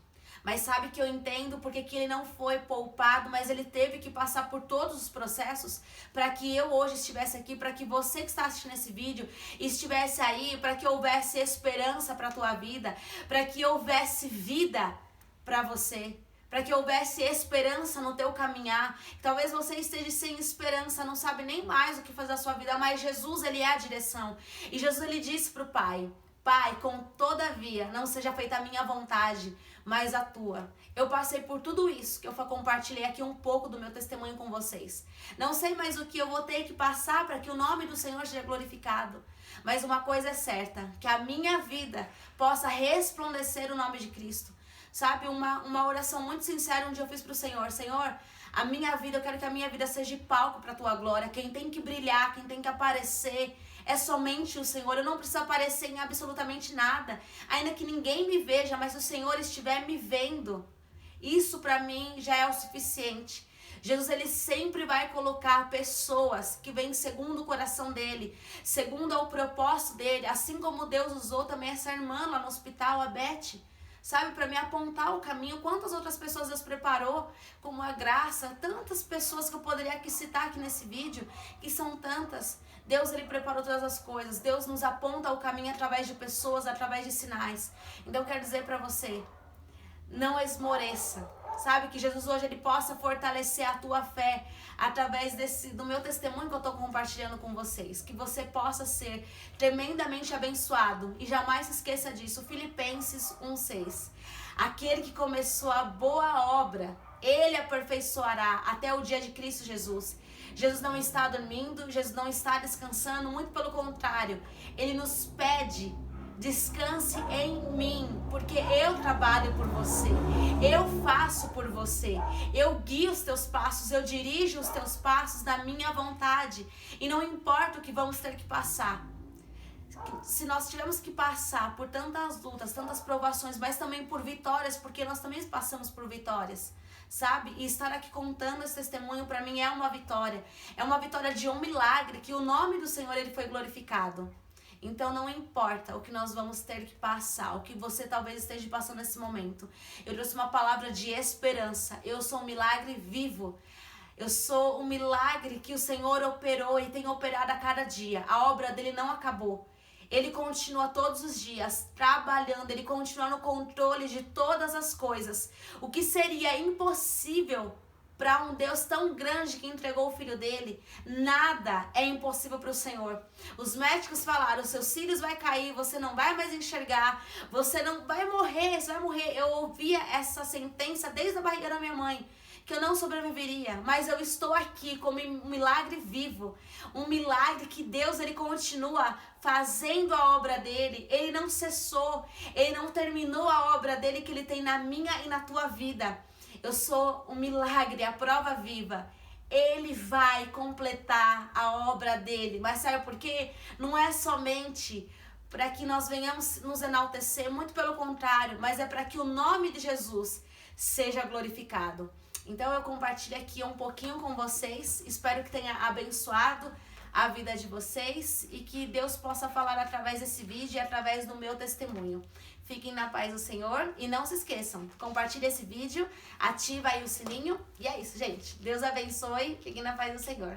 Speaker 1: Mas sabe que eu entendo porque que ele não foi poupado, mas ele teve que passar por todos os processos para que eu hoje estivesse aqui, para que você que está assistindo esse vídeo estivesse aí, para que houvesse esperança para a tua vida, para que houvesse vida para você, para que houvesse esperança no teu caminhar. Talvez você esteja sem esperança, não sabe nem mais o que fazer da sua vida, mas Jesus, ele é a direção. E Jesus, ele disse para o Pai, Pai, todavia, não seja feita a minha vontade, mas a tua. Eu passei por tudo isso, que eu compartilhei aqui um pouco do meu testemunho com vocês. Não sei mais o que eu vou ter que passar para que o nome do Senhor seja glorificado. Mas uma coisa é certa, que a minha vida possa resplandecer o nome de Cristo. Sabe, uma oração muito sincera um dia eu fiz para o Senhor. Senhor, a minha vida, eu quero que a minha vida seja palco para a tua glória. Quem tem que brilhar, quem tem que aparecer é somente o Senhor. Eu não preciso aparecer em absolutamente nada, ainda que ninguém me veja, mas se o Senhor estiver me vendo, isso para mim já é o suficiente. Jesus, ele sempre vai colocar pessoas que vêm segundo o coração dele, segundo o propósito dele, assim como Deus usou também essa irmã lá no hospital, a Beth, sabe, para me apontar o caminho. Quantas outras pessoas Deus preparou com uma graça, tantas pessoas que eu poderia aqui citar aqui nesse vídeo, que são tantas. Deus, ele preparou todas as coisas. Deus nos aponta o caminho através de pessoas, através de sinais. Então eu quero dizer para você, não esmoreça. Sabe, que Jesus hoje ele possa fortalecer a tua fé através do meu testemunho que eu estou compartilhando com vocês. Que você possa ser tremendamente abençoado. E jamais se esqueça disso. Filipenses 1:6. Aquele que começou a boa obra, ele aperfeiçoará até o dia de Cristo Jesus. Jesus não está dormindo, Jesus não está descansando, muito pelo contrário. Ele nos pede, descanse em mim, porque eu trabalho por você, eu faço por você, eu guio os teus passos, eu dirijo os teus passos na minha vontade. E não importa o que vamos ter que passar. Se nós tivermos que passar por tantas lutas, tantas provações, mas também por vitórias, porque nós também passamos por vitórias, sabe? E estar aqui contando esse testemunho para mim é uma vitória de um milagre, que o nome do Senhor ele foi glorificado. Então não importa o que nós vamos ter que passar, o que você talvez esteja passando nesse momento. Eu trouxe uma palavra de esperança. Eu sou um milagre vivo. Eu sou um milagre que o Senhor operou e tem operado a cada dia. A obra dele não acabou. Ele continua todos os dias trabalhando, ele continua no controle de todas as coisas. O que seria impossível para um Deus tão grande que entregou o Filho dele, nada é impossível para o Senhor. Os médicos falaram, seus cílios vai cair, você não vai mais enxergar, você não vai morrer, você vai morrer. Eu ouvia essa sentença desde a barriga da minha mãe, que eu não sobreviveria, mas eu estou aqui como um milagre vivo, um milagre que Deus ele continua fazendo a obra dele, ele não cessou, ele não terminou a obra dele que ele tem na minha e na tua vida. Eu sou um milagre, a prova viva. Ele vai completar a obra dele, mas sabe por quê? Não é somente para que nós venhamos nos enaltecer, muito pelo contrário, mas é para que o nome de Jesus seja glorificado. Então eu compartilho aqui um pouquinho com vocês, espero que tenha abençoado a vida de vocês e que Deus possa falar através desse vídeo e através do meu testemunho. Fiquem na paz do Senhor e não se esqueçam, compartilhe esse vídeo, ativa aí o sininho e é isso, gente. Deus abençoe, fiquem na paz do Senhor.